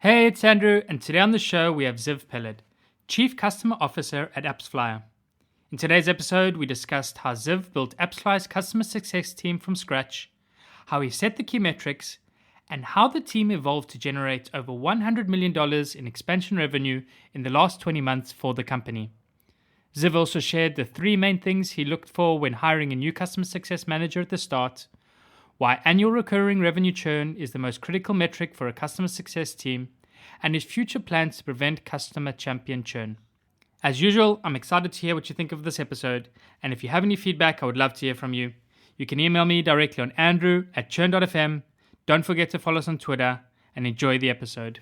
Hey, it's Andrew, and today on the show we have Ziv Peled, Chief Customer Officer at AppsFlyer. In today's episode, we discussed how Ziv built AppsFlyer's customer success team from scratch, how he set the key metrics, and how the team evolved to generate over $100 million in expansion revenue in the last 20 months for the company. Ziv also shared the three main things he looked for when hiring a new customer success manager at the start, why annual recurring revenue churn is the most critical metric for a customer success team, and his future plans to prevent customer champion churn. As usual, I'm excited to hear what you think of this episode, and if you have any feedback, I would love to hear from you. You can email me directly on andrew@churn.fm. Don't forget to follow us on Twitter, and enjoy the episode.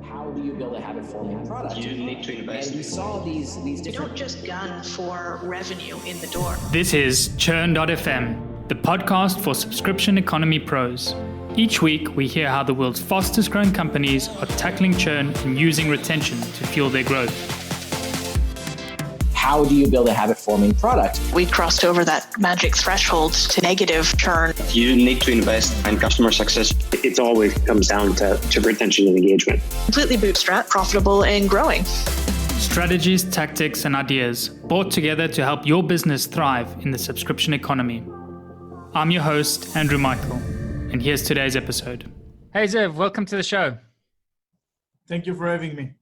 How do you build a habit-forming product? You need to invest. And we saw these different... You don't just gun for revenue in the door. This is churn.fm, the podcast for subscription economy pros. Each week, we hear how the world's fastest growing companies are tackling churn and using retention to fuel their growth. How do you build a habit-forming product? We crossed over that magic threshold to negative churn. You need to invest in customer success. It always comes down to retention and engagement. Completely bootstrap, profitable and growing. Strategies, tactics, and ideas brought together to help your business thrive in the subscription economy. I'm your host, Andrew Michael, and here's today's episode. Hey Ziv, welcome to the show. Thank you for having me.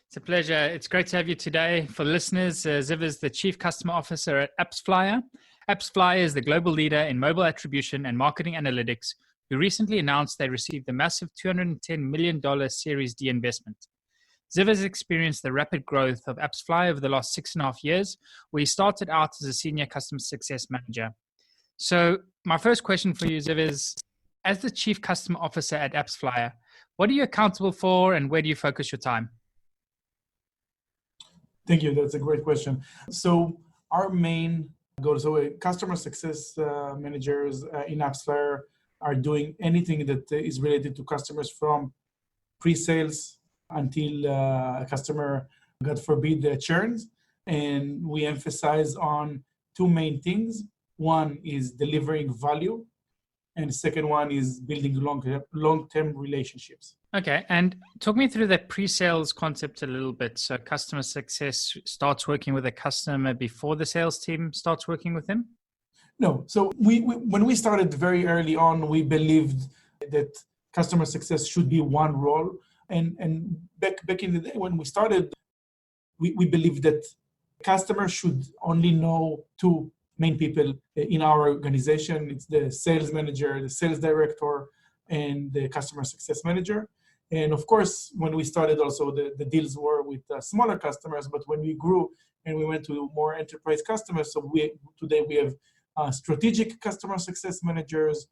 It's a pleasure. It's great to have you today. For listeners, Ziv is the Chief Customer Officer at AppsFlyer. AppsFlyer is the global leader in mobile attribution and marketing analytics, who recently announced they received a massive $210 million Series D investment. Ziv has experienced the rapid growth of AppsFlyer over the last 6.5 years, where he started out as a senior customer success manager. So my first question for you, Ziv, is, as the Chief Customer Officer at AppsFlyer, what are you accountable for and where do you focus your time? Thank you. That's a great question. So our main goal, customer success managers in AppsFlyer are doing anything that is related to customers from pre-sales until a customer, God forbid, churns. And we emphasize on two main things. One is delivering value, and the second one is building long-term relationships. Okay, and talk me through the pre-sales concept a little bit. So customer success starts working with a customer before the sales team starts working with him? No. So we when we started very early on, we believed that customer success should be one role. And back in the day when we started, we believed that customers should only know two main people in our organization. It's the sales manager, the sales director, and the customer success manager. And of course, when we started also, the deals were with smaller customers, but when we grew and we went to more enterprise customers, so today we have strategic customer success managers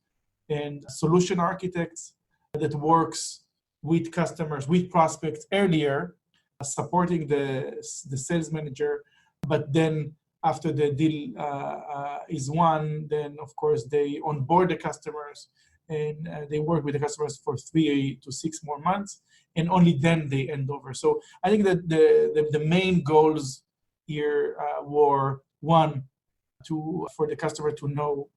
and solution architects that works with customers, with prospects earlier, supporting the sales manager, but then after the deal is won, then of course they onboard the customers and they work with the customers for 3 to 6 more months, and only then they hand over. So I think that the main goals here were one, for the customer to know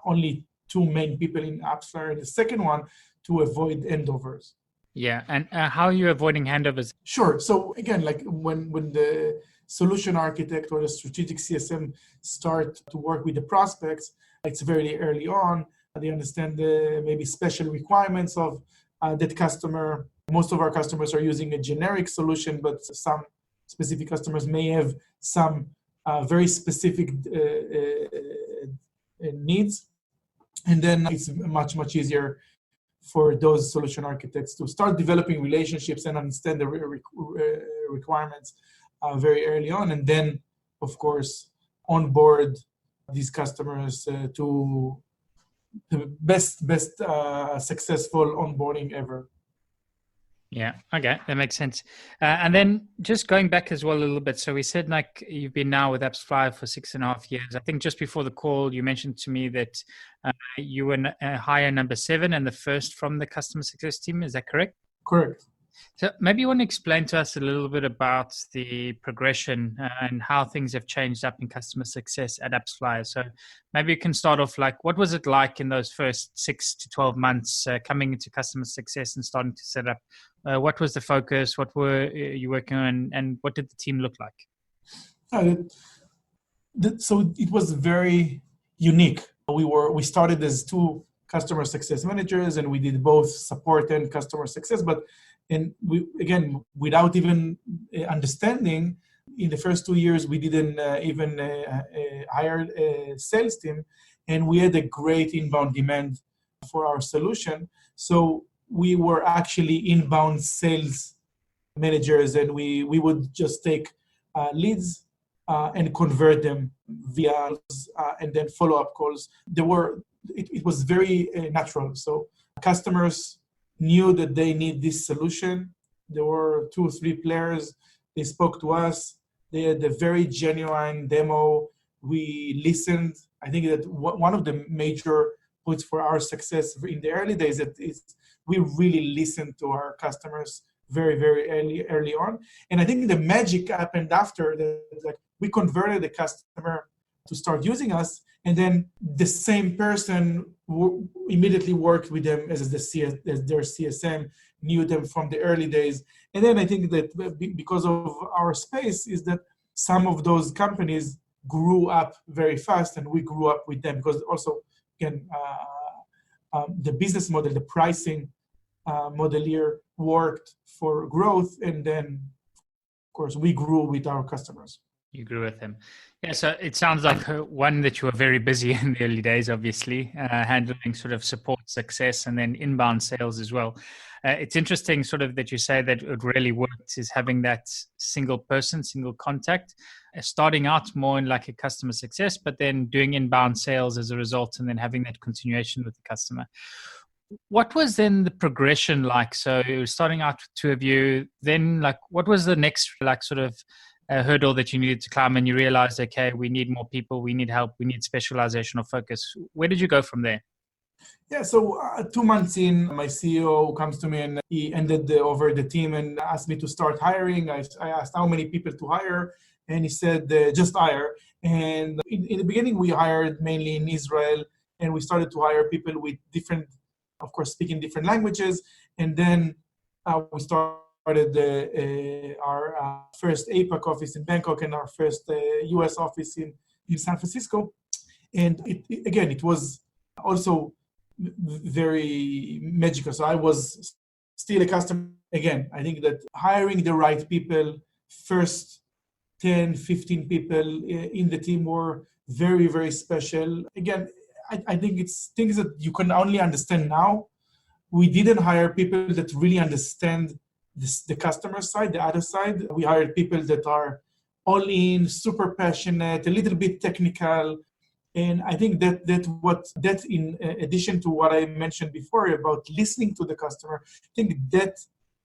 only two main people in AppsFlyer, and the second one, to avoid handovers. Yeah, and how are you avoiding handovers? Sure. So again, like when the solution architect or the strategic CSM start to work with the prospects, it's very early on. They understand the maybe special requirements of that customer. Most of our customers are using a generic solution, but some specific customers may have some very specific needs. And then it's much easier for those solution architects to start developing relationships and understand the requirements very early on, and then, of course, onboard these customers to the best successful onboarding ever. Yeah, okay, that makes sense. And then just going back as well a little bit. So we said like you've been now with AppsFlyer for 6.5 years. I think just before the call, you mentioned to me that you were hire number 7 and the first from the customer success team. Is that correct? Correct. So maybe you want to explain to us a little bit about the progression and how things have changed up in customer success at AppsFlyer. So maybe you can start off like, what was it like in those first 6 to 12 months coming into customer success and starting to set up? What was the focus? What were you working on? And what did the team look like? So it was very unique. We started as two customer success managers, and we did both support and customer success. And we, again, without even understanding, in the first 2 years, we didn't even hire a sales team, and we had a great inbound demand for our solution. So we were actually inbound sales managers, and we would just take leads and convert them via and then follow-up calls. It was very natural. So customers knew that they need this solution. There were 2 or 3 players. They spoke to us. They had a very genuine demo. We listened. I think that one of the major points for our success in the early days is we really listened to our customers very, very early on. And I think the magic happened after that. Like, we converted the customer to start using us, and then the same person immediately worked with them as their CSM, knew them from the early days. And then I think that because of our space is that some of those companies grew up very fast, and we grew up with them because also, again, the business model, the pricing model here worked for growth, and then, of course, we grew with our customers. You grew with them. Yeah, so it sounds like one, that you were very busy in the early days, obviously, handling sort of support success and then inbound sales as well. It's interesting sort of that you say that it really worked is having that single person, single contact, starting out more in like a customer success, but then doing inbound sales as a result, and then having that continuation with the customer. What was then the progression like? So you were starting out with 2 of you, then like what was the next like sort of hurdle that you needed to climb, and you realized, okay, we need more people, we need help, we need specialization or focus? Where did you go from there? Yeah, so 2 months in, my CEO comes to me and he handed over the team and asked me to start hiring. I asked how many people to hire, and he said, just hire. And in the beginning, we hired mainly in Israel, and we started to hire people with different, of course, speaking different languages. And then we started our first APAC office in Bangkok and our first US office in San Francisco. And it was also very magical. So I was still a customer. Again, I think that hiring the right people, first 10, 15 people in the team were very, very special. Again, I think it's things that you can only understand now. We didn't hire people that really understand the customer side, the other side. We hired people that are all in, super passionate, a little bit technical. And I think that in addition to what I mentioned before about listening to the customer, I think that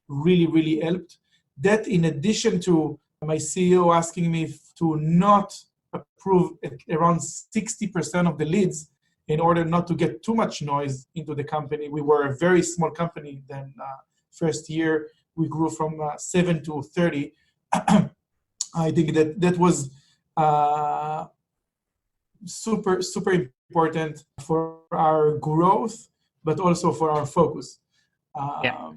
really, really helped. That in addition to my CEO asking me to not approve around 60% of the leads in order not to get too much noise into the company. We were a very small company then. First year, we grew from 7 to 30. I think that was super, super important for our growth, but also for our focus. Yeah.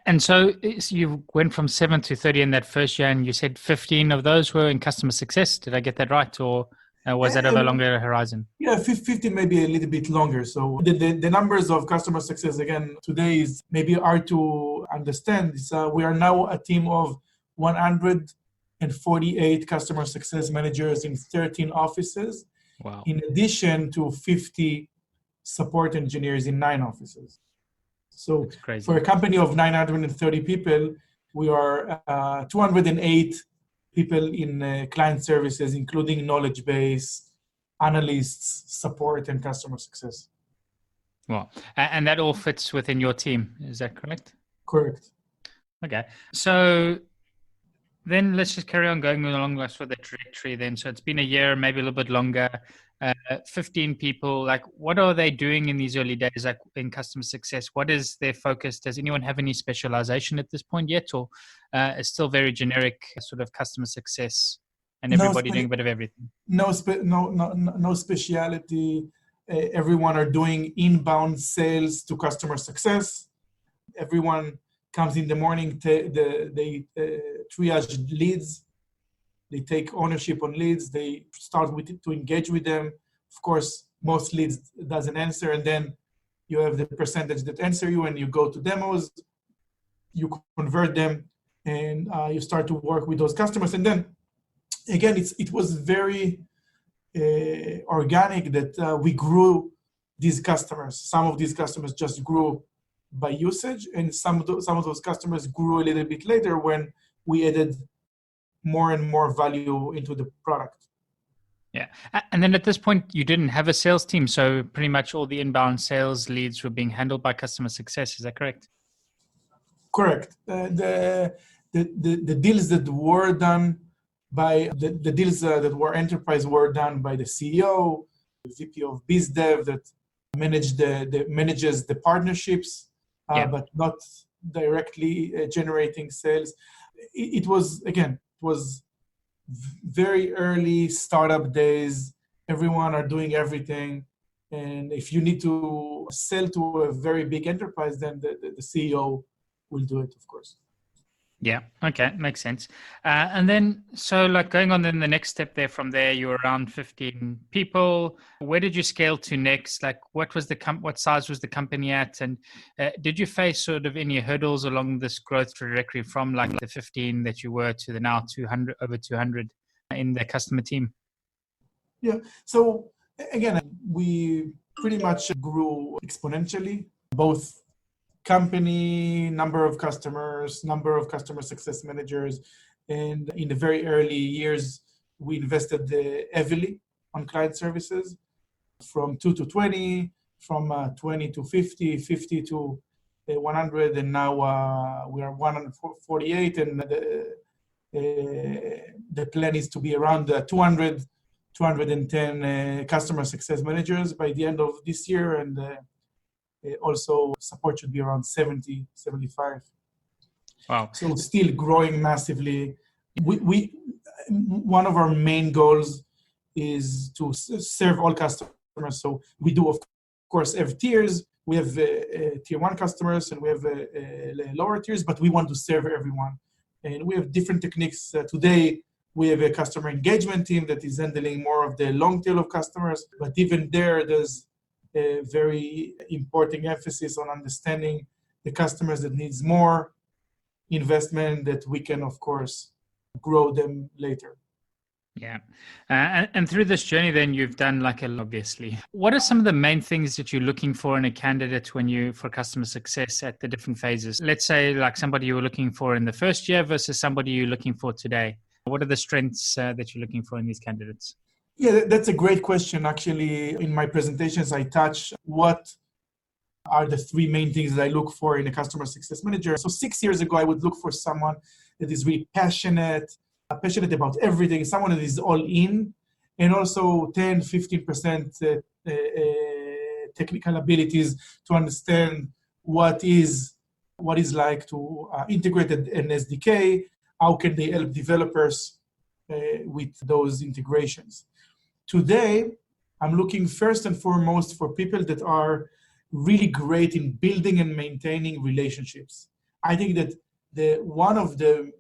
And so you went from 7 to 30 in that first year, and you said 15 of those were in customer success. Did I get that right? Or was that over a longer horizon? Yeah, 50 maybe a little bit longer. So the numbers of customer success, again, today is maybe hard to understand. We are now a team of 148 customer success managers in 13 offices. Wow. In addition to 50 support engineers in 9 offices. So for a company of 930 people, we are 208 people in client services, including knowledge base, analysts, support, and customer success. Well, and that all fits within your team. Is that correct? Correct. Okay. So Then let's just carry on going along with the trajectory then. So it's been a year, maybe a little bit longer, 15 people. Like, what are they doing in these early days, like in customer success? What is their focus? Does anyone have any specialization at this point yet? Or it's still very generic sort of customer success and No, everybody doing a bit of everything? no speciality. Everyone are doing inbound sales to customer success. Everyone comes in the morning, they triage leads, they take ownership on leads, they start with it to engage with them. Of course, most leads doesn't answer, and then you have the percentage that answer you, and you go to demos, you convert them, and you start to work with those customers. And then, again, it was very organic that we grew these customers. Some of these customers just grew by usage, and some of those customers grew a little bit later when we added more and more value into the product. Yeah. And then at this point, you didn't have a sales team. So pretty much all the inbound sales leads were being handled by customer success. Is that correct? Correct. The deals that were done by the deals that were enterprise were done by the CEO, the VP of Biz Dev that manages the partnerships, but not directly generating sales. It was very early startup days. Everyone are doing everything. And if you need to sell to a very big enterprise, then the CEO will do it, of course. Yeah. Okay. Makes sense. And then, so like going on then the next step there, from there, you were around 15 people. Where did you scale to next? Like what was what size was the company at? And did you face sort of any hurdles along this growth trajectory from like the 15 that you were to the now 200, over 200 in the customer team? Yeah. So again, we pretty much grew exponentially, both company, number of customers, number of customer success managers. And in the very early years, we invested heavily on client services, from 2 to 20, from 20 to 50, 50 to 100, and now we are 148, and the plan is to be around 200, 210 customer success managers by the end of this year, and also support should be around 70, 75. Wow. So still growing massively. We one of our main goals is to serve all customers. So we do, of course, have tiers. We have tier 1 customers and we have lower tiers, but we want to serve everyone. And we have different techniques. Today, we have a customer engagement team that is handling more of the long tail of customers. But even there's a very important emphasis on understanding the customers that needs more investment, that we can, of course, grow them later. Yeah. And through this journey, then you've done like obviously. What are some of the main things that you're looking for in a candidate for customer success at the different phases? Let's say like somebody you were looking for in the first year versus somebody you're looking for today. What are the strengths that you're looking for in these candidates? Yeah, that's a great question. Actually, in my presentations, I touch what are the 3 main things that I look for in a customer success manager. So 6 years ago, I would look for someone that is really passionate about everything, someone that is all in, and also 10, 15% technical abilities to understand what is like to integrate an SDK, how can they help developers with those integrations. Today, I'm looking first and foremost for people that are really great in building and maintaining relationships. I think that one of the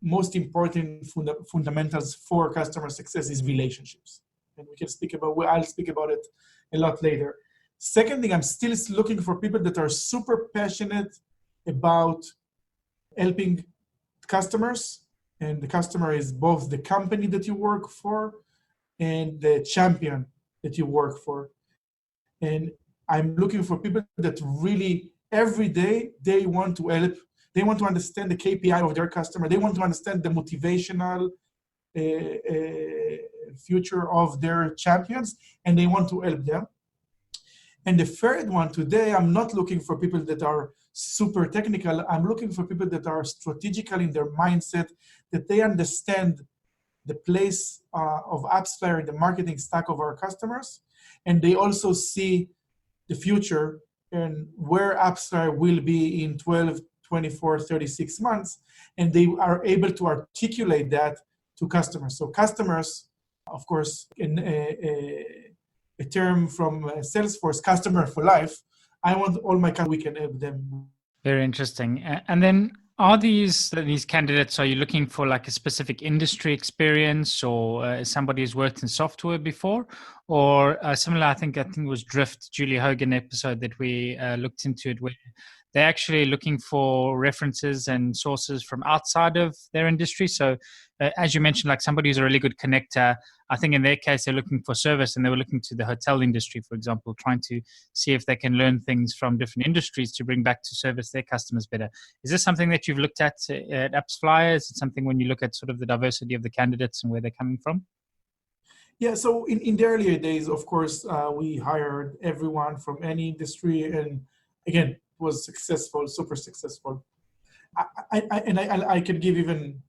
most important fundamentals for customer success is relationships. And I'll speak about it a lot later. Second thing, I'm still looking for people that are super passionate about helping customers. And the customer is both the company that you work for and the champion that you work for. And I'm looking for people that really, every day, they want to help. They want to understand the KPI of their customer. They want to understand the motivational future of their champions, and they want to help them. And the third one, today, I'm not looking for people that are super technical. I'm looking for people that are strategical in their mindset, that they understand the place of AppsFlyer in the marketing stack of our customers. And they also see the future and where AppsFlyer will be in 12, 24, 36 months. And they are able to articulate that to customers. So customers, of course, a term from Salesforce, customer for life. I want all my customers, we can help them. Very interesting. And then are these candidates, are you looking for like a specific industry experience or somebody who's worked in software before? Or similar, I think it was Drift, Julie Hogan episode that we looked into it, where they're actually looking for references and sources from outside of their industry. So as you mentioned, like somebody who's a really good connector, I think in their case, they're looking for service and they were looking to the hotel industry, for example, trying to see if they can learn things from different industries to bring back to service their customers better. Is this something that you've looked at AppsFlyer? Is it something when you look at sort of the diversity of the candidates and where they're coming from? Yeah, so in the earlier days, of course, we hired everyone from any industry. And again, it was successful, super successful. I can give even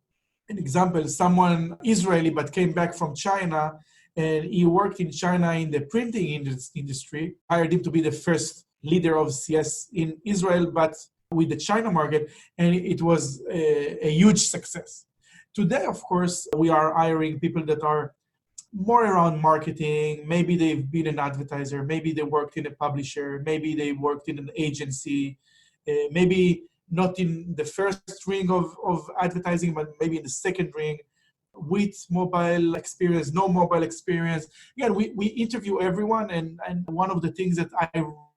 an example. Someone Israeli but came back from China, and he worked in China in the printing industry. Hired him to be the first leader of CS in Israel, but with the China market, and it was a huge success. Today, of course, we are hiring people that are more around marketing. Maybe they've been an advertiser, maybe they worked in a publisher, maybe they worked in an agency, maybe not in the first ring of advertising, but maybe in the second ring, with mobile experience, no mobile experience. Again, we interview everyone, and one of the things that I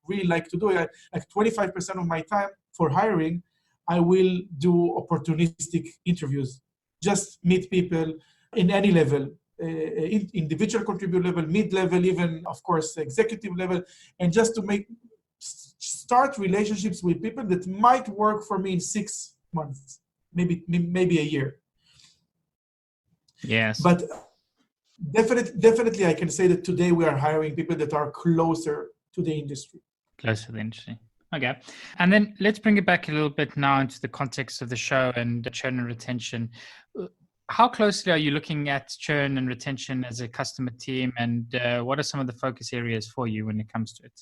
really like to do, like 25% of my time for hiring, I will do opportunistic interviews. Just meet people in any level, individual contributor level, mid-level, even, of course, executive level, and just to start relationships with people that might work for me in 6 months, maybe a year. Yes. But definitely I can say that today we are hiring people that are closer to the industry. Closer to the industry. Okay. And then let's bring it back a little bit now into the context of the show and churn and retention. How closely are you looking at churn and retention as a customer team, and what are some of the focus areas for you when it comes to it?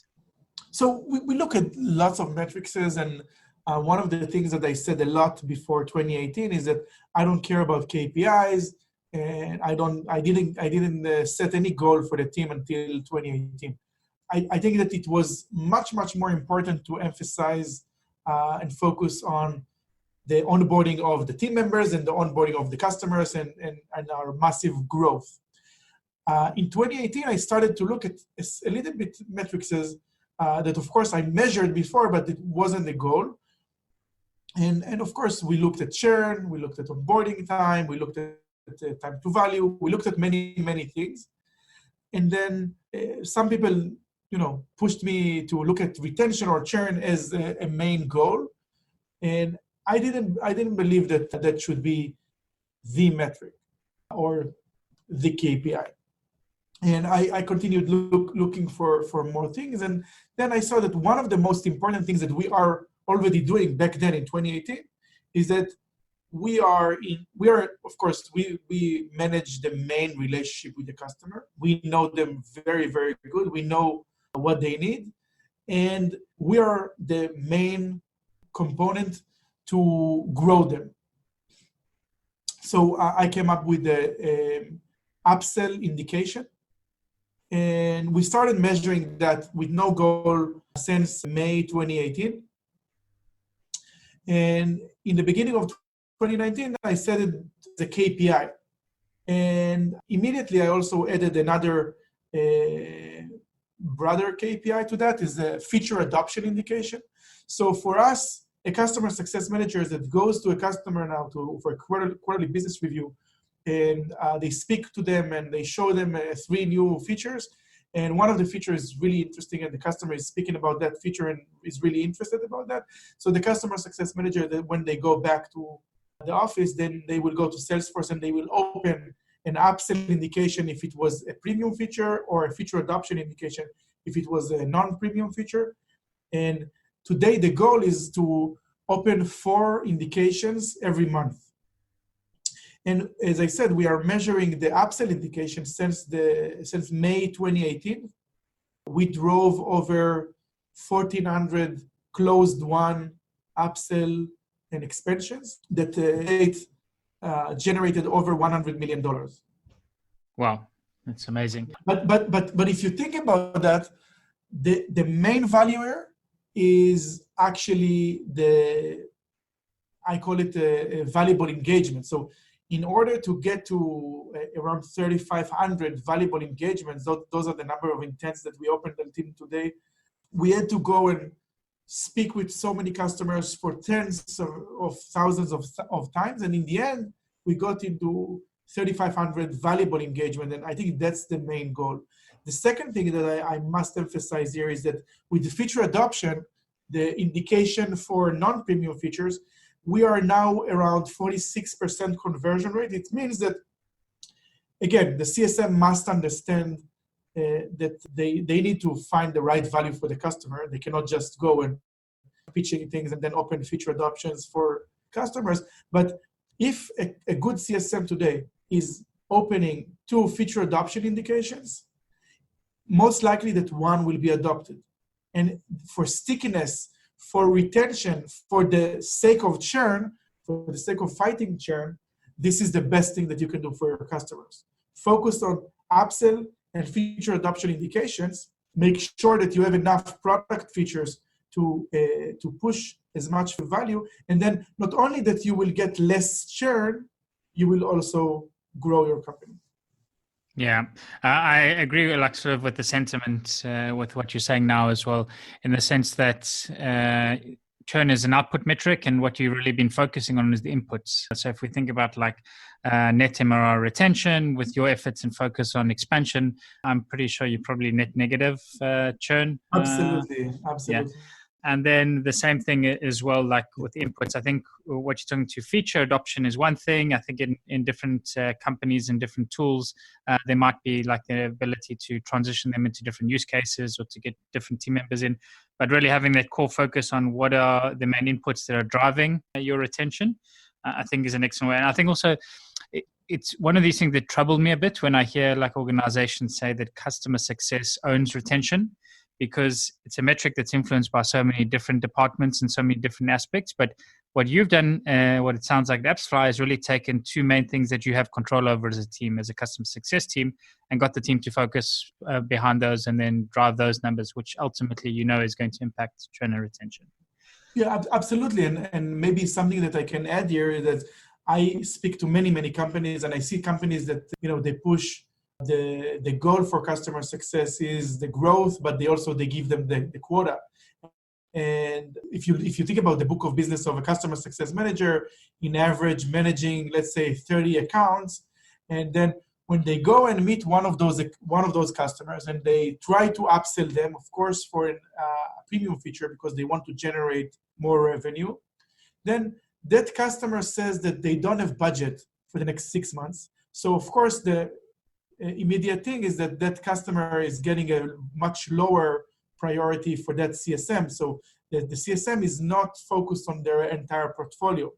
So we look at lots of metrics, and one of the things that I said a lot before 2018 is that I don't care about KPIs, and I didn't set any goal for the team until 2018. I think that it was much more important to emphasize and focus on the onboarding of the team members and the onboarding of the customers and our massive growth. In 2018, I started to look at a little bit metrics that, of course, I measured before, but it wasn't the goal. And of course, we looked at churn, we looked at onboarding time, we looked at time to value, we looked at many things. And then some people, pushed me to look at retention or churn as a main goal. And I didn't believe that should be the metric or the KPI. And I continued looking for more things. And then I saw that one of the most important things that we are already doing back then in 2018 is that we are, of course, we manage the main relationship with the customer. We know them very good. We know what they need. And we are the main component to grow them. So I came up with the upsell indication. And we started measuring that with no goal since May 2018. And in the beginning of 2019, I set it as a KPI. And immediately I also added another brother KPI to that, is the feature adoption indication. So for us, a customer success manager that goes to a customer now for a quarterly business review, and they speak to them and they show them 3 new features. And one of the features is really interesting, and the customer is speaking about that feature and is really interested about that. So the customer success manager, that when they go back to the office, then they will go to Salesforce and they will open an upsell indication if it was a premium feature, or a feature adoption indication if it was a non-premium feature. And today the goal is to open 4 indications every month. And as I said, we are measuring the upsell indication since May 2018. We drove over 1,400 closed won upsell and expansions that generated over $100 million. Wow, that's amazing. But if you think about that, the main value here is actually I call it a valuable engagement. So in order to get to around 3,500 valuable engagements, those are the number of intents that we opened until today, we had to go and speak with so many customers for tens of thousands of times. And in the end, we got into 3,500 valuable engagement. And I think that's the main goal. The second thing that I must emphasize here is that with the feature adoption, the indication for non-premium features, we are now around 46% conversion rate. It means that, again, the CSM must understand that they need to find the right value for the customer. They cannot just go and pitching things and then open feature adoptions for customers. But if a good CSM today is opening 2 feature adoption indications, most likely that one will be adopted. And for stickiness, for retention, for the sake of churn, for the sake of fighting churn, this is the best thing that you can do for your customers. Focus on upsell and feature adoption indications. Make sure that you have enough product features to push as much value. And then not only that you will get less churn, you will also grow your company. Yeah, I agree like sort of with the sentiment with what you're saying now as well, in the sense that churn is an output metric and what you've really been focusing on is the inputs. So if we think about like net MRR retention with your efforts and focus on expansion, I'm pretty sure you're probably net negative churn. Absolutely. Yeah. And then the same thing as well, like with inputs. I think what you're talking to feature adoption is one thing. I think in different companies and different tools, there might be like the ability to transition them into different use cases or to get different team members in. But really having that core focus on what are the main inputs that are driving your retention, I think is an excellent way. And I think also it's one of these things that troubled me a bit when I hear like organizations say that customer success owns retention, because it's a metric that's influenced by so many different departments and so many different aspects. But what you've done, what it sounds like AppsFlyer has really taken 2 main things that you have control over as a team, as a customer success team, and got the team to focus behind those and then drive those numbers, which ultimately is going to impact churn and retention. Yeah, absolutely. And maybe something that I can add here is that I speak to many, many companies, and I see companies that, they push the goal for customer success is the growth, but they give them the quota. And if you think about the book of business of a customer success manager, in average managing, let's say 30 accounts, and then when they go and meet one of those customers and they try to upsell them, of course, for a premium feature because they want to generate more revenue, then that customer says that they don't have budget for the next 6 months. So of course the immediate thing is that customer is getting a much lower priority for that CSM. So the CSM is not focused on their entire portfolio.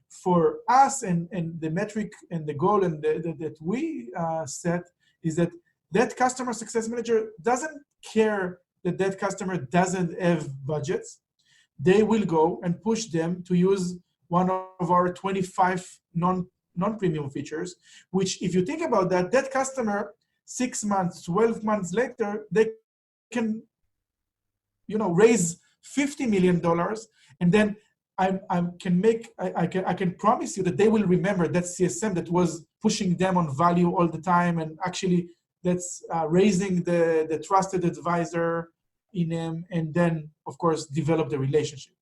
For us, and the metric and the goal that we set is that customer success manager doesn't care that customer doesn't have budgets. They will go and push them to use one of our 25 non-premium features, which if you think about that customer 6 months, 12 months later, they can, raise $50 million, and then I can promise you that they will remember that CSM that was pushing them on value all the time, and actually that's raising the trusted advisor in them, and then of course develop the relationship.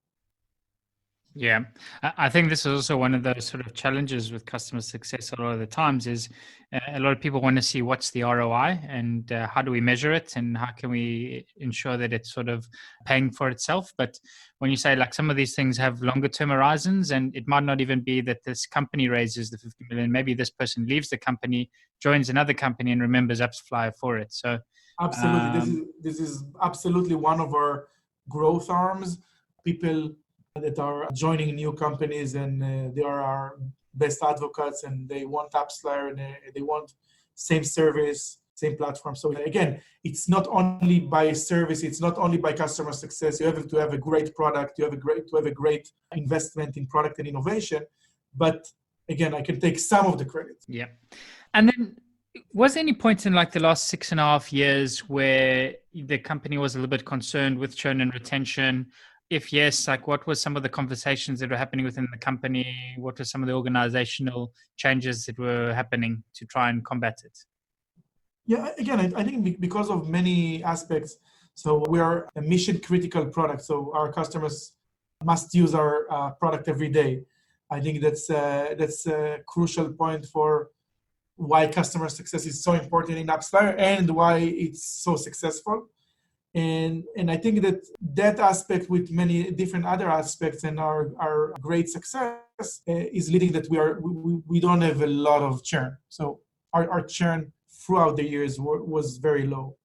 Yeah, I think this is also one of those sort of challenges with customer success a lot of the times is a lot of people want to see what's the ROI and how do we measure it and how can we ensure that it's sort of paying for itself. But when you say like some of these things have longer term horizons, and it might not even be that this company raises the 50 million, maybe this person leaves the company, joins another company and remembers AppsFlyer for it. So Absolutely. This is absolutely one of our growth arms. People that are joining new companies and they are our best advocates and they want AppsFlyer and they want same service, same platform. So again, it's not only by service, it's not only by customer success. You have to have a great product, to have a great investment in product and innovation. But again, I can take some of the credit. Yeah. And then was there any point in like the last 6.5 years where the company was a little bit concerned with churn and retention? If yes, like what was some of the conversations that were happening within the company? What were some of the organizational changes that were happening to try and combat it? Yeah, again, I think because of many aspects. So we are a mission critical product. So our customers must use our product every day. I think that's a crucial point for why customer success is so important in AppsFlyer and why it's so successful. And I think that aspect with many different other aspects and our great success is leading that we don't have a lot of churn. So our churn throughout the years was very low,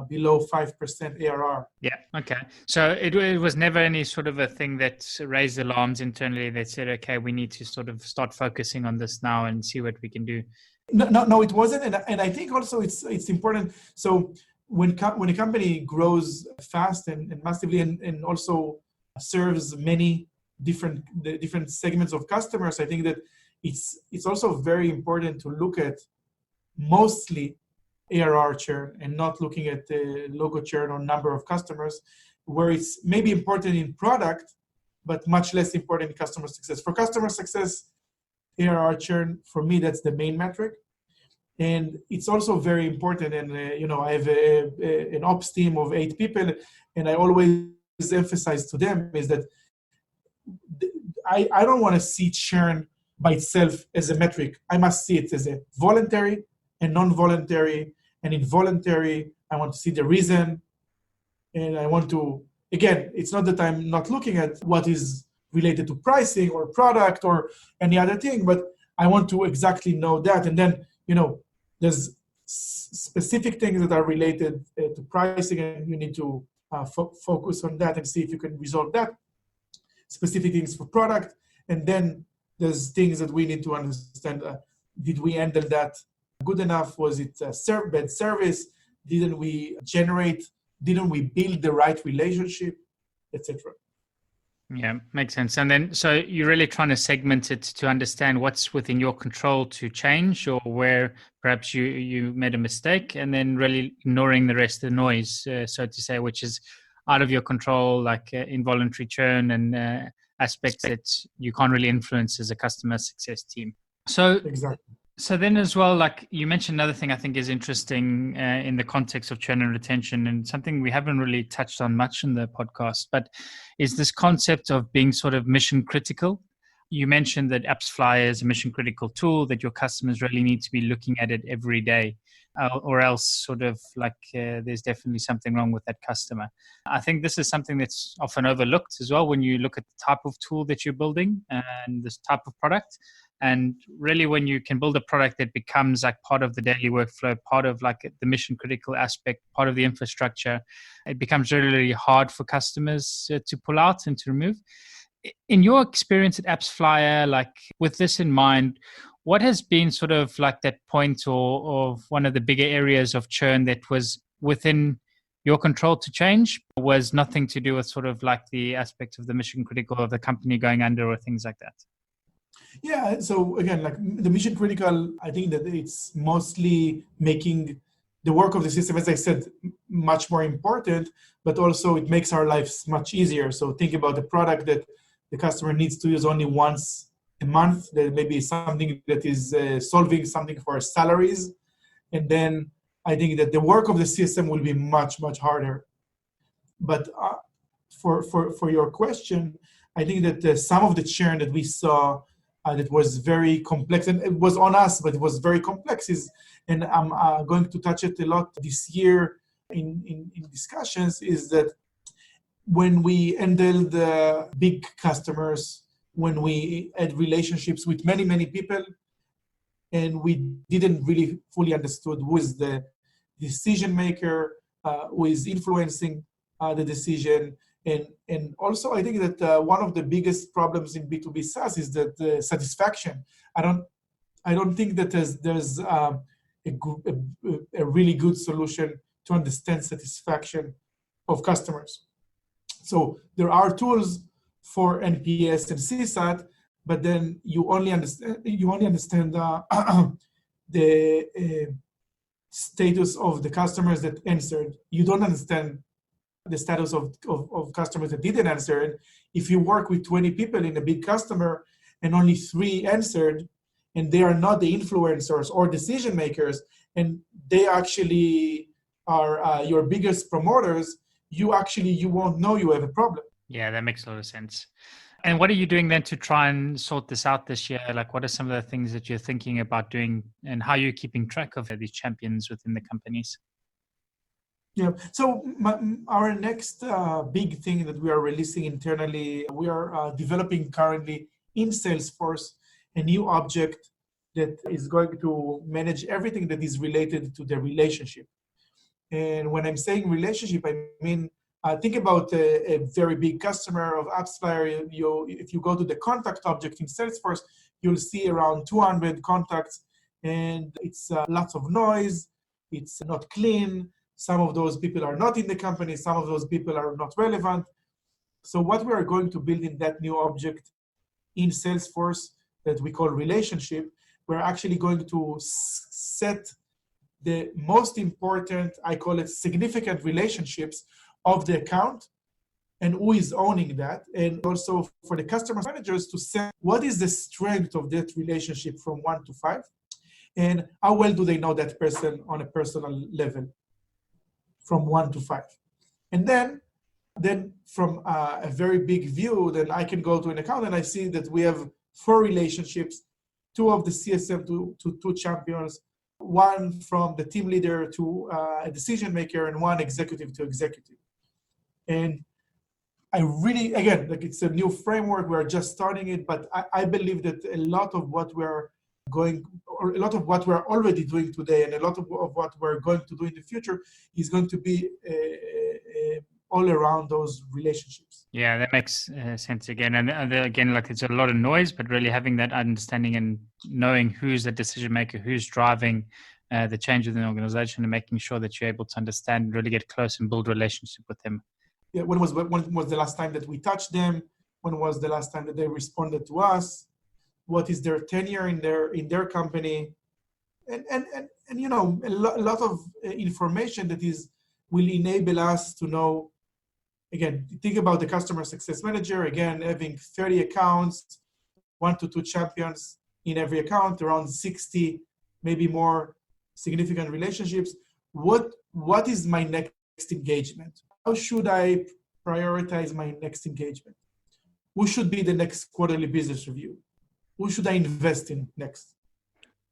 below 5% ARR. Yeah. Okay. So it was never any sort of a thing that raised alarms internally that said, okay, we need to sort of start focusing on this now and see what we can do. No, it wasn't. And I think also it's important. So when a company grows fast and massively and also serves many different segments of customers, I think that it's also very important to look at mostly ARR churn and not looking at the logo churn or number of customers, where it's maybe important in product, but much less important in customer success. For customer success, ARR churn, for me, that's the main metric. And it's also very important. And, I have an ops team of 8 people, and I always emphasize to them is that I don't want to see churn by itself as a metric. I must see it as a voluntary and non-voluntary. And involuntary, I want to see the reason. And I want to, again, it's not that I'm not looking at what is related to pricing or product or any other thing, but I want to exactly know that. And then, there's specific things that are related to pricing, and you need to focus on that and see if you can resolve that. Specific things for product. And then there's things that we need to understand. Did we handle that good enough? Was it bad service? Didn't we build the right relationship, etc.? Yeah, makes sense. And then, so you're really trying to segment it to understand what's within your control to change, or where perhaps you made a mistake, and then really ignoring the rest of the noise, so to say, which is out of your control, like involuntary churn and aspects that you can't really influence as a customer success team. So Exactly. So then as well, like you mentioned, another thing I think is interesting in the context of churn and retention, and something we haven't really touched on much in the podcast, but is this concept of being sort of mission critical. You mentioned that AppsFlyer is a mission critical tool, that your customers really need to be looking at it every day, or else sort of like there's definitely something wrong with that customer. I think this is something that's often overlooked as well when you look at the type of tool that you're building and this type of product. And really, when you can build a product that becomes like part of the daily workflow, part of like the mission critical aspect, part of the infrastructure, it becomes really, really hard for customers to pull out and to remove. In your experience at AppsFlyer, like with this in mind, what has been sort of like that point or one of the bigger areas of churn that was within your control to change, was nothing to do with sort of like the aspect of the mission critical of the company going under or things like that? Yeah, so again, like the mission critical, I think that it's mostly making the work of the system, as I said, much more important, but also it makes our lives much easier. So think about a product that the customer needs to use only once a month. There may be something that is solving something for salaries. And then I think that the work of the system will be much, much harder. But for your question, I think that some of the churn that we saw that was very complex, and it was on us, but it was very complex, and I'm going to touch it a lot this year in discussions, is that when we handled the big customers, when we had relationships with many, many people, and we didn't really fully understood who is the decision maker, who is influencing the decision. And also, I think that one of the biggest problems in B2B SaaS is that satisfaction. I don't think that there's a really good solution to understand satisfaction of customers. So there are tools for NPS and CSAT, but then you only understand the status of the customers that answered. You don't understand the status of customers that didn't answer. And if you work with 20 people in a big customer and only 3 answered, and they are not the influencers or decision makers, and they actually are your biggest promoters, you won't know you have a problem. Yeah, that makes a lot of sense. And what are you doing then to try and sort this out this year? Like, what are some of the things that you're thinking about doing, and how are you keeping track of these champions within the companies? Yeah, so our next big thing that we are releasing internally, we are developing currently in Salesforce a new object that is going to manage everything that is related to the relationship. And when I'm saying relationship, I mean, think about a very big customer of AppsFlyer. If you go to the contact object in Salesforce, you'll see around 200 contacts, and it's lots of noise. It's not clean. Some of those people are not in the company. Some of those people are not relevant. So what we are going to build in that new object in Salesforce that we call relationship, we're actually going to set the most important, I call it significant relationships of the account and who is owning that. And also for the customer managers to set what is the strength of that relationship from 1 to 5, and how well do they know that person on a personal level from 1 to 5. And then from a very big view, then I can go to an account and I see that we have 4 relationships, 2 of the CSM to 2 champions, 1 from the team leader to a decision maker, and 1 executive to executive. And I really, again, like it's a new framework, we're just starting it, but I believe that a lot of what we're already doing today and a lot of what we're going to do in the future is going to be all around those relationships. Yeah, that makes sense again. And again, like it's a lot of noise, but really having that understanding and knowing who's the decision maker, who's driving the change within the organization, and making sure that you're able to understand and really get close and build a relationship with them. Yeah, when was the last time that we touched them? When was the last time that they responded to us? What is their tenure in their company? And you know, a lot of information that will enable us to know. Again, think about the customer success manager, again, having 30 accounts, 1 to 2 champions in every account, around 60, maybe more significant relationships. What is my next engagement? How should I prioritize my next engagement? Who should be the next quarterly business review? Who should I invest in next?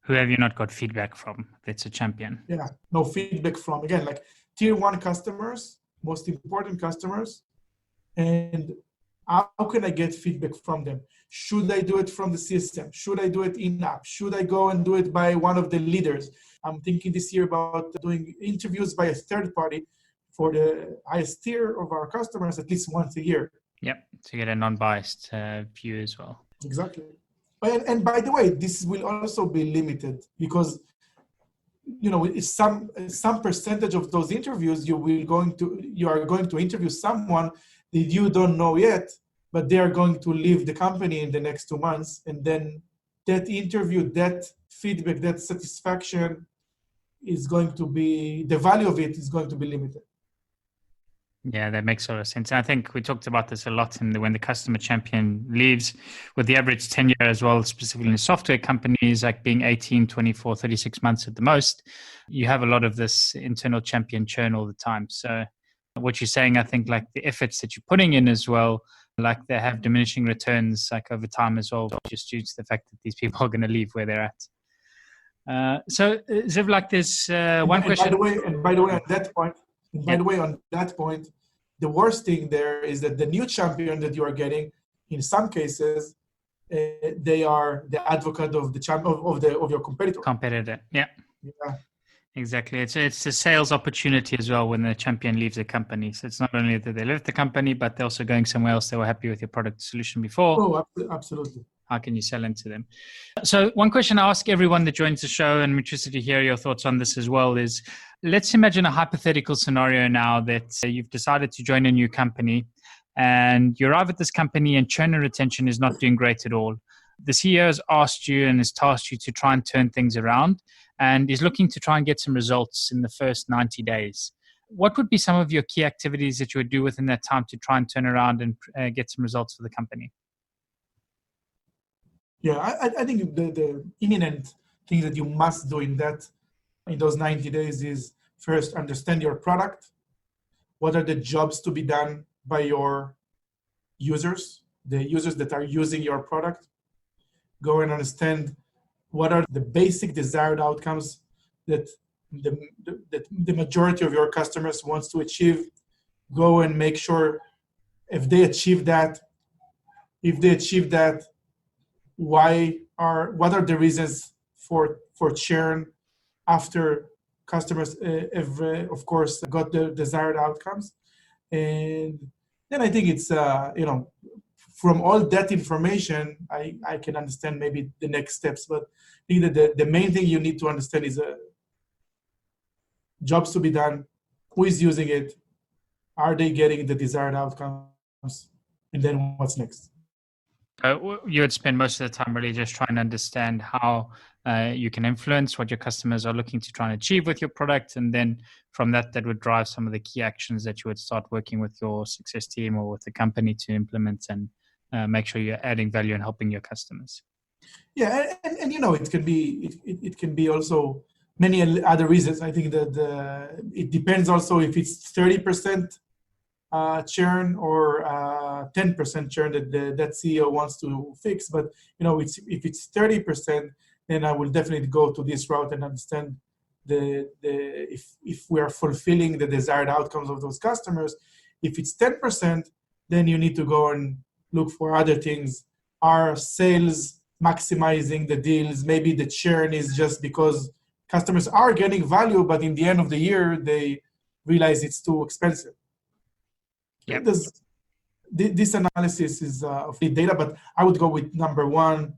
Who have you not got feedback from that's a champion? Yeah, no feedback from, again, like tier 1 customers, most important customers, and how can I get feedback from them? Should I do it from the system? Should I do it in-app? Should I go and do it by one of the leaders? I'm thinking this year about doing interviews by a third party for the highest tier of our customers at least once a year. Yep, to get a non-biased view as well. Exactly. And by the way, this will also be limited because you know, some percentage of those interviews you are going to interview someone that you don't know yet, but they are going to leave the company in the next 2 months, and then that interview, that feedback, that satisfaction is going to be, the value of it is going to be limited. Yeah, that makes a lot of sense. And I think we talked about this a lot when the customer champion leaves, with the average tenure as well, specifically in software companies, like being 18, 24, 36 months at the most. You have a lot of this internal champion churn all the time. So what you're saying, I think like the efforts that you're putting in as well, like they have diminishing returns like over time as well, just due to the fact that these people are going to leave where they're at. So Ziv, like there's one question. By the way, on that point, the worst thing there is that the new champion that you are getting, in some cases, they are the advocate of the of your competitor. Yeah. Exactly. It's a sales opportunity as well when the champion leaves the company. So it's not only that they left the company, but they're also going somewhere else. They were happy with your product solution before. Oh, absolutely. How can you sell into them? So one question I ask everyone that joins the show, and I'm interested to hear your thoughts on this as well, is let's imagine a hypothetical scenario now that you've decided to join a new company and you arrive at this company and churn and retention is not doing great at all. The CEO has asked you and has tasked you to try and turn things around and is looking to try and get some results in the first 90 days. What would be some of your key activities that you would do within that time to try and turn around and get some results for the company? Yeah, I think the imminent thing that you must do in those 90 days is first understand your product. What are the jobs to be done by your users, the users that are using your product? Go and understand what are the basic desired outcomes that the majority of your customers wants to achieve. Go and make sure if they achieve that, what are the reasons for churn after customers have, of course, got the desired outcomes. And then I think it's, from all that information, I can understand maybe the next steps. But I think that the main thing you need to understand is jobs to be done, who is using it, are they getting the desired outcomes, and then what's next. You would spend most of the time really just trying to understand how you can influence what your customers are looking to try and achieve with your product. And then from that would drive some of the key actions that you would start working with your success team or with the company to implement and make sure you're adding value and helping your customers. Yeah, and it can be also many other reasons. I think that it depends also if it's 30% churn or 10% churn that CEO wants to fix. But if it's 30%, then I will definitely go to this route and understand if we are fulfilling the desired outcomes of those customers. If it's 10%, then you need to go and look for other things. Are sales maximizing the deals? Maybe the churn is just because customers are getting value, but in the end of the year, they realize it's too expensive. Yep. This analysis is of the data, but I would go with number one,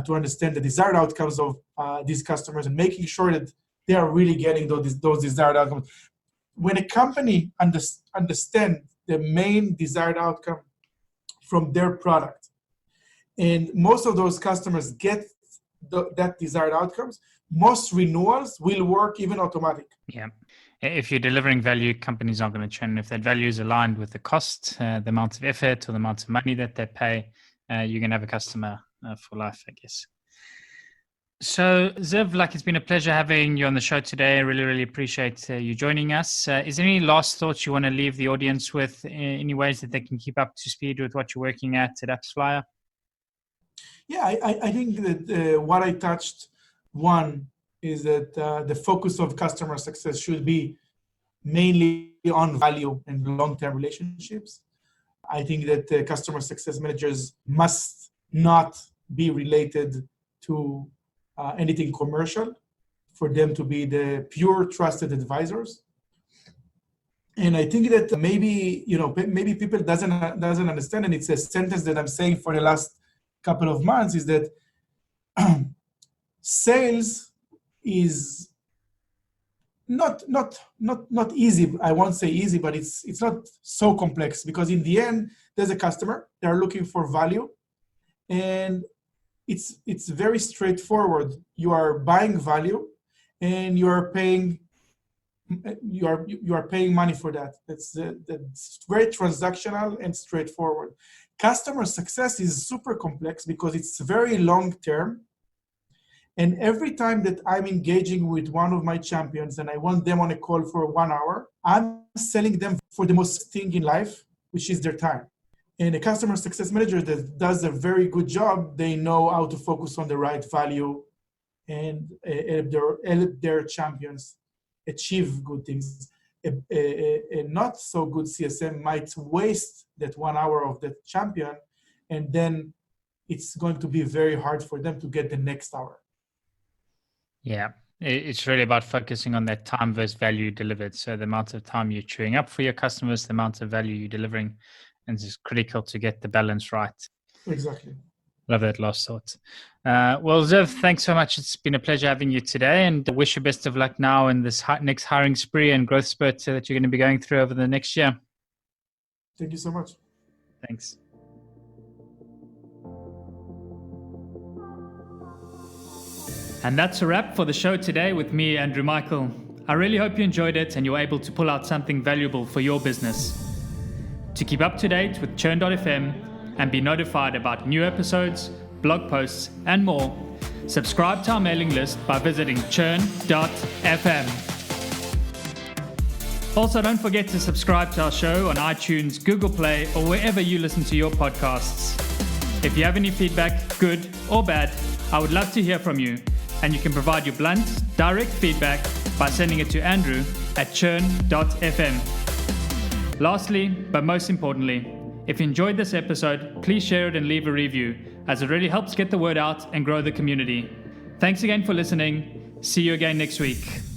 to understand the desired outcomes of these customers and making sure that they are really getting those desired outcomes. When a company understands the main desired outcome from their product, and most of those customers get that desired outcomes, most renewals will work even automatic. Yeah. If you're delivering value, companies aren't going to churn. If that value is aligned with the cost, the amount of effort or the amount of money that they pay, you're going to have a customer for life, I guess. So, Ziv, it's been a pleasure having you on the show today. I really, really appreciate you joining us. Is there any last thoughts you want to leave the audience with? Any ways that they can keep up to speed with what you're working at AppsFlyer? Yeah, I think that what I touched, one, is that the focus of customer success should be mainly on value and long-term relationships. I think that customer success managers must not be related to anything commercial for them to be the pure trusted advisors. And I think that maybe people doesn't understand, and it's a sentence that I'm saying for the last couple of months, is that sales is not easy. I won't say easy, but it's not so complex, because in the end, there's a customer. They're looking for value, and it's very straightforward. You are buying value, and you are paying money for that. That's very transactional and straightforward. Customer success is super complex because it's very long term. And every time that I'm engaging with one of my champions and I want them on a call for 1 hour, I'm selling them for the most thing in life, which is their time. And a customer success manager that does a very good job, they know how to focus on the right value and help their champions achieve good things. A not so good CSM might waste that 1 hour of that champion, and then it's going to be very hard for them to get the next hour. Yeah, It's really about focusing on that time versus value delivered. So the amount of time you're chewing up for your customers, the amount of value you're delivering, and it's critical to get the balance right. Exactly. Love that last thought. Well, Ziv, thanks so much. It's been a pleasure having you today, and I wish you best of luck now in this next hiring spree and growth spurt that you're going to be going through over the next year. Thank you so much. Thanks. And that's a wrap for the show today with me, Andrew Michael. I really hope you enjoyed it and you're able to pull out something valuable for your business. To keep up to date with CHURN.fm and be notified about new episodes, blog posts, and more, subscribe to our mailing list by visiting CHURN.fm. Also, don't forget to subscribe to our show on iTunes, Google Play, or wherever you listen to your podcasts. If you have any feedback, good or bad, I would love to hear from you, and you can provide your blunt, direct feedback by sending it to andrew@churn.fm. Lastly, but most importantly, if you enjoyed this episode, please share it and leave a review, as it really helps get the word out and grow the community. Thanks again for listening. See you again next week.